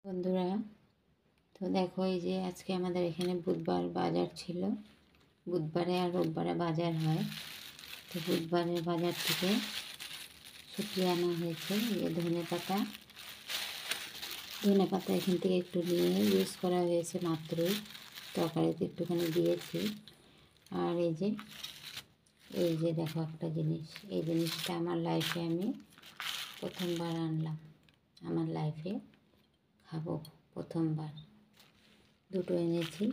বন্ধুরা, তো দেখো এই যে আজকে আমাদের এখানে বুধবার বাজার ছিল। বুধবারে আর রোববারে বাজার হয়। তো বুধবারের বাজার থেকে শুকিয়ে আনা হয়েছে এই ধনে পাতা এখান থেকে একটু নিয়ে ইউজ করা হয়েছে মাত্রই, তরকারিতে একটুখানি দিয়েছি। আর এই যে দেখো একটা জিনিস, এই জিনিসটা আমার লাইফে আমি প্রথমবার আনলাম, আমার লাইফে খাবো প্রথমবার। দুটো এনেছি।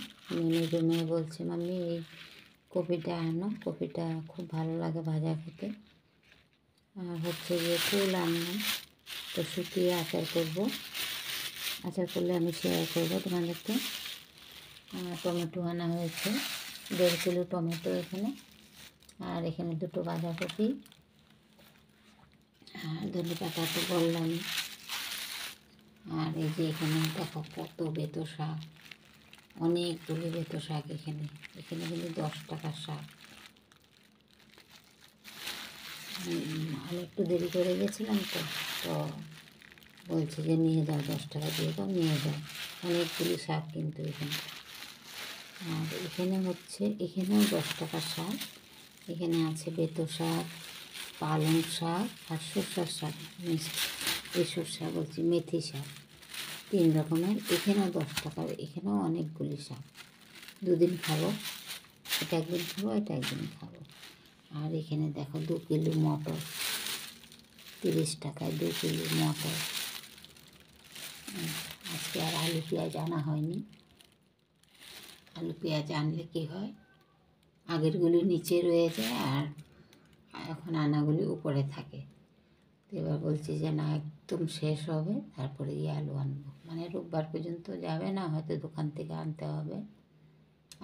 মেজো মেয়ে বলছে মাম্মি এই কপিটা আনো, কপিটা খুব ভালো লাগে ভাজা খেতে। আর হচ্ছে গিয়ে ফুল আনলাম, তো শুকিয়ে আচার করবো। আচার করলে আমি শেয়ার করবো তোমাদেরকে। টমেটো আনা হয়েছে, 1.5 কিলো টমেটো এখানে। আর এখানে 2টো বাঁধাকপি, আর ধনে পাতা তো বললাম। আর এই যে এখানে দেখো কত বেতো শাক, অনেকগুলি বেতো শাক এখানে কিন্তু 10 টাকার শাক। আমি একটু দেরি করে গেছিলাম, তো বলছে যে নিয়ে যাও, 10 টাকা দিয়ে দাও, নিয়ে যাও। অনেকগুলি শাক কিন্তু এখানে। আর এখানে হচ্ছে এখানেও 10 টাকার শাক। এখানে আছে বেতো শাক, পালং শাক আর সর্ষার শাক মিষ্টি, এই সর্ষা বলছি মেথি শাক, 3 রকমের। এখানেও 10 টাকার, এখানেও অনেকগুলি শাক। 2 দিন খাবো, এটা একদিন খাবো, এটা একদিন খাবো। আর এখানে দেখো 2 কিলো মটর, 30 টাকায় 2 কিলো মটর। আজকে আর আলু পেঁয়াজ আনা হয়নি। আলু পেঁয়াজ আনলে কী হয়, আগেরগুলি নিচে রয়ে যায় আর এখন আনাগুলি উপরে থাকে। তো এবার বলছি যে না, একদম শেষ হবে তারপরে গিয়ে আলু আনবো, মানে রোববার পর্যন্ত যাবে না, হয়তো দোকান থেকে আনতে হবে।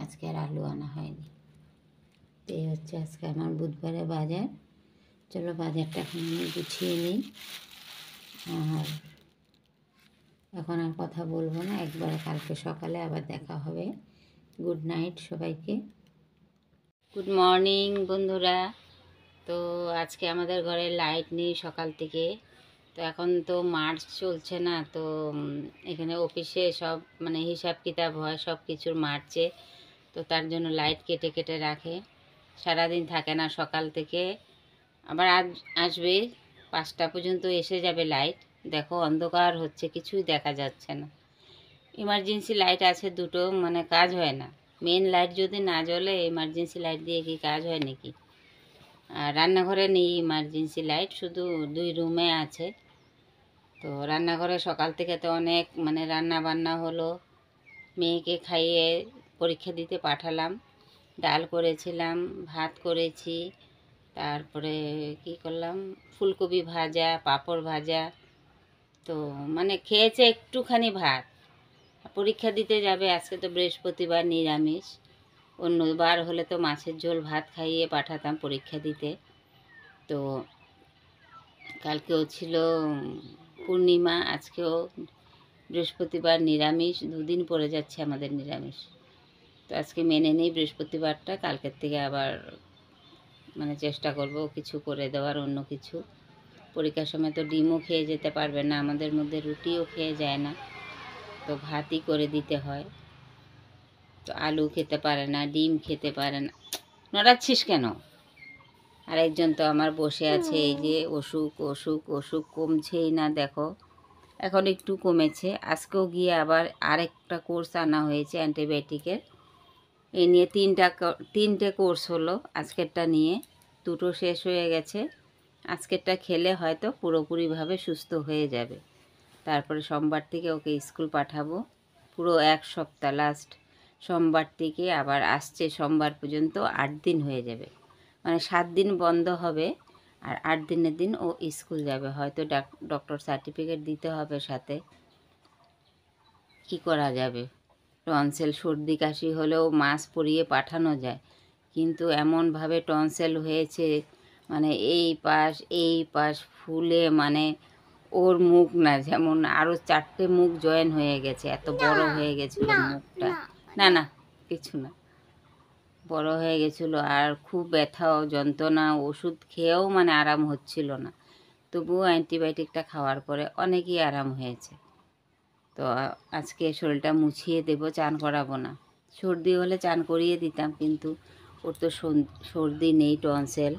আজকে আর আলু আনা হয়নি। তো এই হচ্ছে আজকে আমার বুধবারে বাজার। চলো বাজারটা এখন আমি গুছিয়ে নিই। আর এখন আর কথা বলবো না, একবারে কালকে সকালে আবার দেখা হবে। গুড নাইট সবাইকে। গুড মর্নিং বন্ধুরা। তো আজকে আমাদের ঘরে লাইট নেই সকাল থেকে। তো এখন তো মার্চ চলছে না, তো এখানে অফিসে সব মানে হিসাব কিতাব হয় সব কিছুর মার্চে। তো তার জন্য লাইট কেটে কেটে রাখে, সারাদিন থাকে না। সকাল থেকে আবার আজ আসবে 5টা পর্যন্ত এসে যাবে লাইট। দেখো অন্ধকার হচ্ছে, কিছুই দেখা যাচ্ছে না। ইমার্জেন্সি লাইট আছে 2টো, মানে কাজ হয় না। মেন লাইট যদি না জ্বলে ইমার্জেন্সি লাইট দিয়ে কি কাজ হয় নাকি? আর রান্নাঘরে নেই ইমার্জেন্সি লাইট, শুধু 2 রুমে আছে। তো রান্নাঘরে সকাল থেকে তো অনেক মানে রান্না বান্না হলো। মেয়েকে খাইয়ে পরীক্ষা দিতে পাঠালাম। ডাল করেছিলাম, ভাত করেছি, তারপরে কি করলাম, ফুলকপি ভাজা, পাঁপড় ভাজা। তো মানে খেয়েছে একটুখানি ভাত। পরীক্ষা দিতে যাবে, আজকে তো বৃহস্পতিবার, নিরামিষ। অন্যবার হলে তো মাছের ঝোল ভাত খাইয়ে পাঠাতাম পরীক্ষা দিতে। তো কালকেও ছিল পূর্ণিমা, আজকেও বৃহস্পতিবার, নিরামিষ। 2 দিন পড়ে যাচ্ছে আমাদের নিরামিষ। তো আজকে মেনে নেই বৃহস্পতিবারটা, কালকের থেকে আবার মানে চেষ্টা করব কিছু করে দেওয়ার, অন্য কিছু। পরীক্ষার সময় তো ডিমও খেয়ে যেতে পারবে না, আমাদের মধ্যে রুটিও খেয়ে যায় না, তো ভাতই করে দিতে হয়। তো আলু খেতে পারে না, ডিম খেতে পারে না। নড়াচ্ছিস কেন? আরেকজন তো আমার বসে আছে, এই যে অসুখ অসুখ অসুখ, কমছেই না। দেখো এখন একটু কমেছে। আজকেও গিয়ে আবার আরেকটা কোর্স আনা হয়েছে অ্যান্টিবায়োটিকের। এই নিয়ে 3টে কোর্স হলো। আজকেরটা নিয়ে 2টো শেষ হয়ে গেছে। আজকেরটা খেলে হয়তো পুরোপুরিভাবে সুস্থ হয়ে যাবে। তারপরে সোমবার থেকে ওকে স্কুল পাঠাবো। পুরো 1 সপ্তাহ, লাস্ট সোমবার থেকে আবার আসছে সোমবার পর্যন্ত 8 দিন হয়ে যাবে। মানে 7 দিন বন্ধ হবে, আর 8 দিনের দিন ও স্কুল যাবে। হয়তো ডক্টর সার্টিফিকেট দিতে হবে সাথে। কি করা যাবে? টনসেল, সর্দি কাশি হলেও মাস্ক পরিয়ে পাঠানো যায়, কিন্তু এমনভাবে টনসেল হয়েছে, মানে এই পাশ ফুলে, মানে ওর মুখ না, যেমন আরও 4টে মুখ জয়েন হয়ে গেছে, এত বড় হয়ে গেছিল মুখটা। না না, কিছু না, বড় হয়ে গেছিলো। আর খুব ব্যথা ও যন্ত্রণা, ওষুধ খেয়েও মানে আরাম হচ্ছিল না। তবুও অ্যান্টিবায়োটিকটা খাওয়ার পরে অনেকই আরাম হয়েছে। তো আজকে শরীরটা মুছিয়ে দেব, চান করাবো না। সর্দি হলে চান করিয়ে দিতাম, কিন্তু ওর তো সর্দি নেই, টনসেল,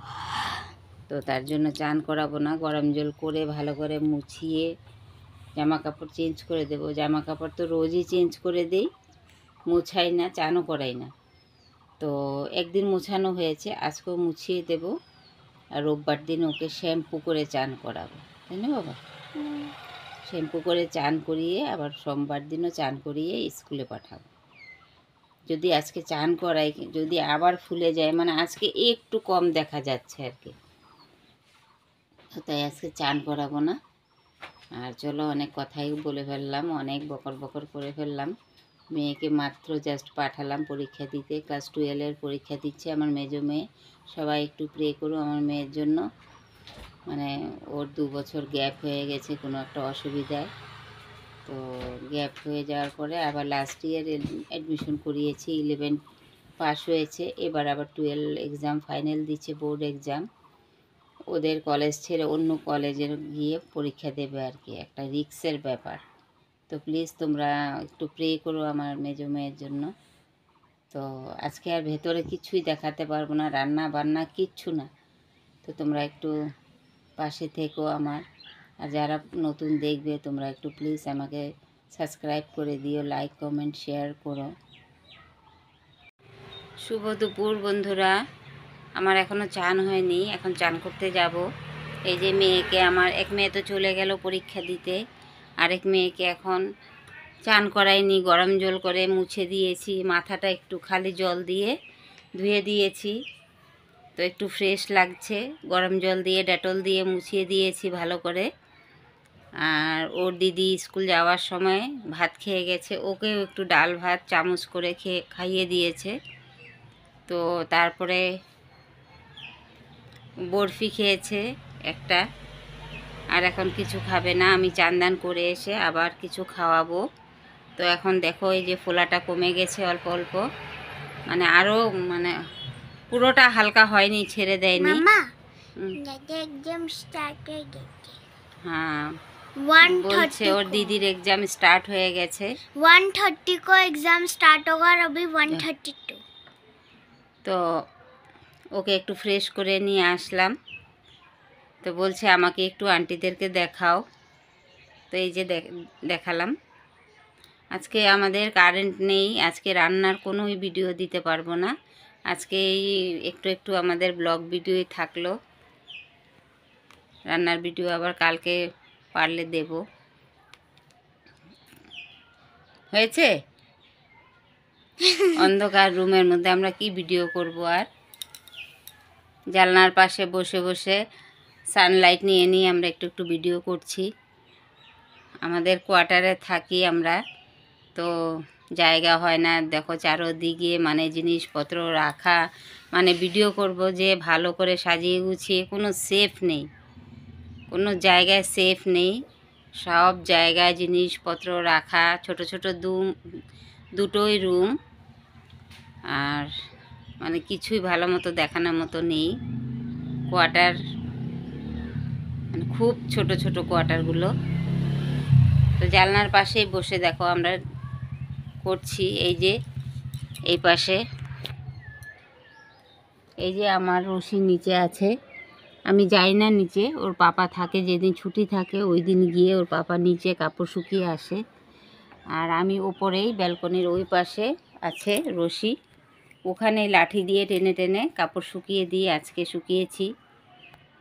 তো তার জন্য চান করাবো না। গরম জল করে ভালো করে মুছিয়ে জামা কাপড় চেঞ্জ করে দেবো। জামা কাপড় তো রোজই চেঞ্জ করে দিই, মুছাই না, চানও করাই না। তো একদিন মোছানো হয়েছে, আজকেও মুছিয়ে দেব। আর রোববার দিন ওকে শ্যাম্পু করে চান করাবো, তাই না বাবা? শ্যাম্পু করে চান করিয়ে আবার সোমবার দিনও চান করিয়ে স্কুলে পাঠাবো। যদি আজকে চান করাই, যদি আবার ফুলে যায়, মানে আজকে একটু কম দেখা যাচ্ছে আর কি, তাই আজকে চান করাবো না। আর চলো, অনেক কথাই বলে ফেললাম, অনেক বকর বকর করে ফেললাম। মেয়েকে মাত্র জাস্ট পাঠালাম পরীক্ষা দিতে, ক্লাস 12-এর পরীক্ষা দিচ্ছে আমার মেজো মেয়ে। সবাই একটু প্রে করো আমার মেয়ের জন্য। মানে ওর 2 বছর গ্যাপ হয়ে গেছে কোনো একটা অসুবিধায়, তো গ্যাপ হয়ে যাওয়ার পরে আবার লাস্ট ইয়ার অ্যাডমিশন করিয়েছি, 11 পাস হয়েছে, এবার আবার 12 এক্সাম ফাইনাল দিচ্ছে, বোর্ড এক্সাম। ওদের কলেজ ছেড়ে অন্য কলেজে গিয়ে পরীক্ষা দেবে আর কি, একটা রিস্কের ব্যাপার। তো প্লিজ তোমরা একটু প্রে করো আমার মেজো মেয়ের জন্য। তো আজকে আর ভেতরে কিছুই দেখাতে পারবো না, রান্না বান্না কিচ্ছু না। তো তোমরা একটু পাশে থেকো আমার। আর যারা নতুন দেখবে তোমরা একটু প্লিজ আমাকে সাবস্ক্রাইব করে দিও, লাইক কমেন্ট শেয়ার করো। শুভ দুপুর বন্ধুরা, আমার এখনও চান হয়নি, এখন চান করতে যাব। এই যে মেয়েকে, আমার এক মেয়ে তো চলে গেল পরীক্ষা দিতে, আরেক মেয়েকে এখন চান করাইনি, গরম জল করে মুছে দিয়েছি, মাথাটা একটু খালি জল দিয়ে ধুয়ে দিয়েছি, তো একটু ফ্রেশ লাগছে। গরম জল দিয়ে ডেটল দিয়ে মুছিয়ে দিয়েছি ভালো করে। আর ওর দিদি স্কুল যাওয়ার সময় ভাত খেয়ে গেছে, ওকেও একটু ডাল ভাত চামচ করে খাইয়ে দিয়েছে। তো তারপরে বরফি খেয়েছে একটা, আর এখন কিছু খাবে না। আমি চান করে এসে আবার কিছু খাওয়াবো। তো এখন দেখো এই যে ফোলাটা কমে গেছে অল্প অল্প, মানে আরও মানে পুরোটা হালকা হয়নি, ছেড়ে দেয়নি। হ্যাঁ, বলছে ওর দিদির এক্সাম स्टार्ट হয়ে গেছে। 1:30 को एग्जाम स्टार्ट होगा और अभी 1:32। তো ওকে একটু ফ্রেশ করে নিয়ে আসলাম। তো বলছে আমাকে একটু আন্টিদেরকে দেখাও, তো এই যে দেখালাম। আজকে আমাদের কারেন্ট নেই, আজকে রান্নার কোনো ভিডিও দিতে পারবো না। আজকে এই একটু একটু আমাদের ব্লগ ভিডিওই থাকলো, রান্নার ভিডিও আবার কালকে পারলে দেব। হয়েছে? অন্ধকার রুমের মধ্যে আমরা কি ভিডিও করব আর? জানলার পাশে বসে বসে সানলাইট নিয়ে নিয়ে আমরা একটু একটু ভিডিও করছি। আমাদের কোয়ার্টারে থাকি আমরা, তো জায়গা হয় না, দেখো চারোদিকে মানে জিনিসপত্র রাখা, মানে ভিডিও করব যে ভালো করে সাজিয়ে গুছিয়ে, কোনো সেফ নেই, কোনো জায়গায় সেফ নেই। সব জায়গায় জিনিসপত্র রাখা, ছোট ছোট দুটোই রুম, আর মানে কিছুই ভালো মতো দেখানোর মতো নেই। কোয়ার্টার মানে খুব ছোট ছোট কোয়ার্টারগুলো। তো জানলার পাশেই বসে দেখো আমরা করছি। এই যে এই পাশে, এই যে আমার রশি নিচে আছে, আমি যাই না নিচে, ওর পাপা থাকে, যেদিন ছুটি থাকে ওই দিন গিয়ে ওর পাপা নিচে কাপড় শুকিয়ে আসে। আর আমি ওপরেই ব্যালকনির ওই পাশে আছে রশি, ওখানে লাঠি দিয়ে টেনে টেনে কাপড় শুকিয়ে দিয়ে আজকে শুকিয়েছি।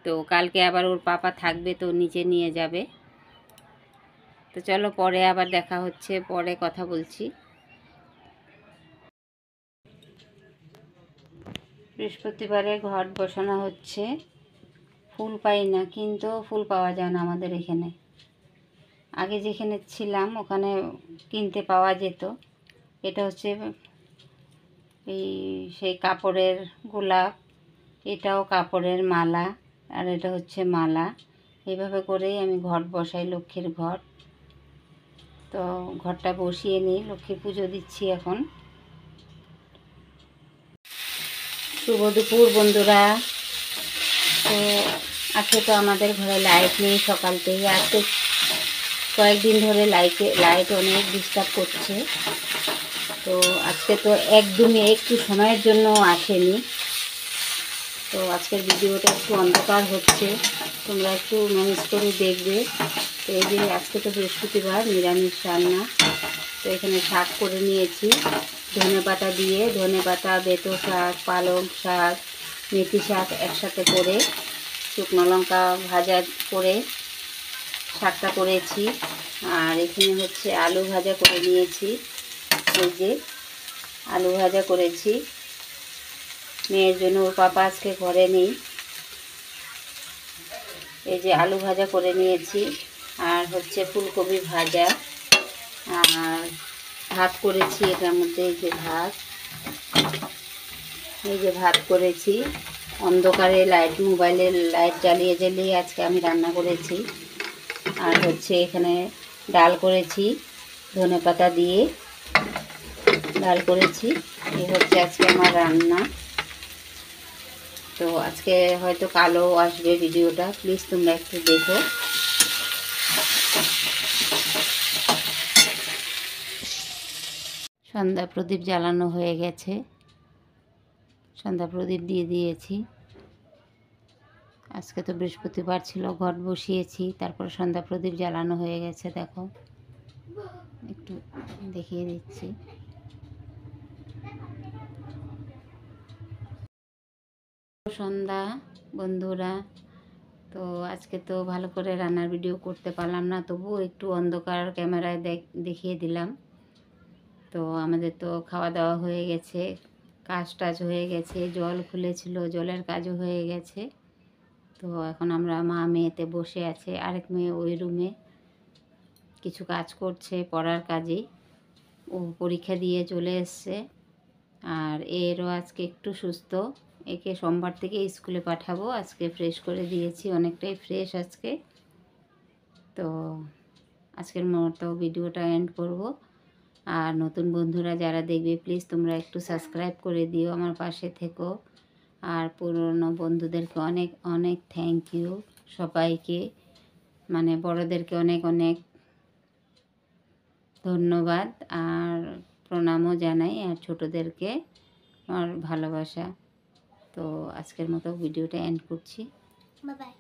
তো কালকে আবার ওর পাপা থাকবে, তো নিচে নিয়ে যাবে। তো চলো পরে আবার দেখা হচ্ছে, পরে কথা বলছি। বৃহস্পতিবারে ঘট বসানো হচ্ছে, ফুল পাই না, কিন্তু ফুল পাওয়া যায় না আমাদের এখানে। আগে যেখানে ছিলাম ওখানে কিনতে পাওয়া যেত। এটা হচ্ছে এই সেই কাপড়ের গোলাপ, এটাও কাপড়ের মালা, আর এটা হচ্ছে মালা। এইভাবে করেই আমি ঘট বসাই, লক্ষ্মীর ঘট। তো ঘরটা বসিয়ে নিই, লক্ষ্মী পুজো দিচ্ছি এখন। শুভ দুপুর বন্ধুরা। তো আজকে তো আমাদের ঘরে লাইট নেই, সকাল থেকে আজকে কয়েকদিন ধরে লাইট অনেক ডিস্টার্ব করছে। তো আজকে তো একদমই একটু সময়ের জন্য আসেনি। তো আজকের ভিডিওটা একটু অন্ধকার হচ্ছে, তোমরা একটু ম্যানেজ করে দেখবে। তো এই যে আজকে তো বৃহস্পতিবার, নিরামিষ রান্না। তো এখানে শাক করে নিয়েছি ধনেপাতা দিয়ে, ধনেপাতা, বেতো শাক, পালং শাক, মেথি শাক একসাথে করে শুকনো লঙ্কা ভাজা করে শাকটা করেছি। আর এখানে হচ্ছে আলু ভাজা করে নিয়েছি। এই যে আলু ভাজা করেছি মেয়ের জন্য, ওর পাপা আজকে ঘরে নেই। এই যে আলু ভাজা করে নিয়েছি, আর হচ্ছে ফুলকপি ভাজা, আর ভাত করেছি এটার মধ্যে। এই যে ভাত, এই যে ভাত করেছি অন্ধকারে মোবাইলের লাইট জ্বালিয়ে জ্বালিয়ে আজকে আমি রান্না করেছি। আর হচ্ছে এখানে ডাল করেছি ধনেপাতা দিয়ে, ডাল করেছি। এই হচ্ছে আজকে আমার রান্না। তো আজকে হয়তো কালো আসবে ভিডিওটা, প্লিজ তোমরা একটু দেখো। সন্ধ্যা প্রদীপ জ্বালানো হয়ে গেছে, সন্ধ্যা প্রদীপ দিয়ে দিয়েছি। আজকে তো বৃহস্পতিবার ছিল, ঘট বসিয়েছি, তারপর সন্ধ্যা প্রদীপ জ্বালানো হয়ে গেছে। দেখো একটু দেখিয়ে দিচ্ছি। সন্ধ্যা বন্ধুরা, তো আজকে তো ভালো করে রান্নার ভিডিও করতে পারলাম না, তবুও একটু অন্ধকার ক্যামেরায় দেখিয়ে দিলাম। তো আমাদের তো খাওয়া দাওয়া হয়ে গেছে, কাজ টাজ হয়ে গেছে, জল খুলেছিল, জলের কাজও হয়ে গেছে। তো এখন আমরা মা মেয়েতে বসে আছে, আরেক মেয়ে ওই রুমে কিছু কাজ করছে, পড়ার কাজে। ও পরীক্ষা দিয়ে চলে এসছে। আর এরও আজকে একটু সুস্থ, একে সোমবার থেকে স্কুলে পাঠাবো। আজকে ফ্রেশ করে দিয়েছি, অনেকটাই ফ্রেশ আজকে। তো আজকের মতো ভিডিওটা এন্ড করব। আর নতুন বন্ধুরা যারা দেখবে প্লিজ তোমরা একটু সাবস্ক্রাইব করে দিও, আমার পাশে থেকো। আর পুরনো বন্ধুদেরকে অনেক অনেক থ্যাংক ইউ সবাইকে, মানে বড়োদেরকে অনেক অনেক ধন্যবাদ আর প্রণামও জানাই, আর ছোটোদেরকে আমার ভালোবাসা। তো আজকের মতো ভিডিওটা এন্ড করছি। Bye bye.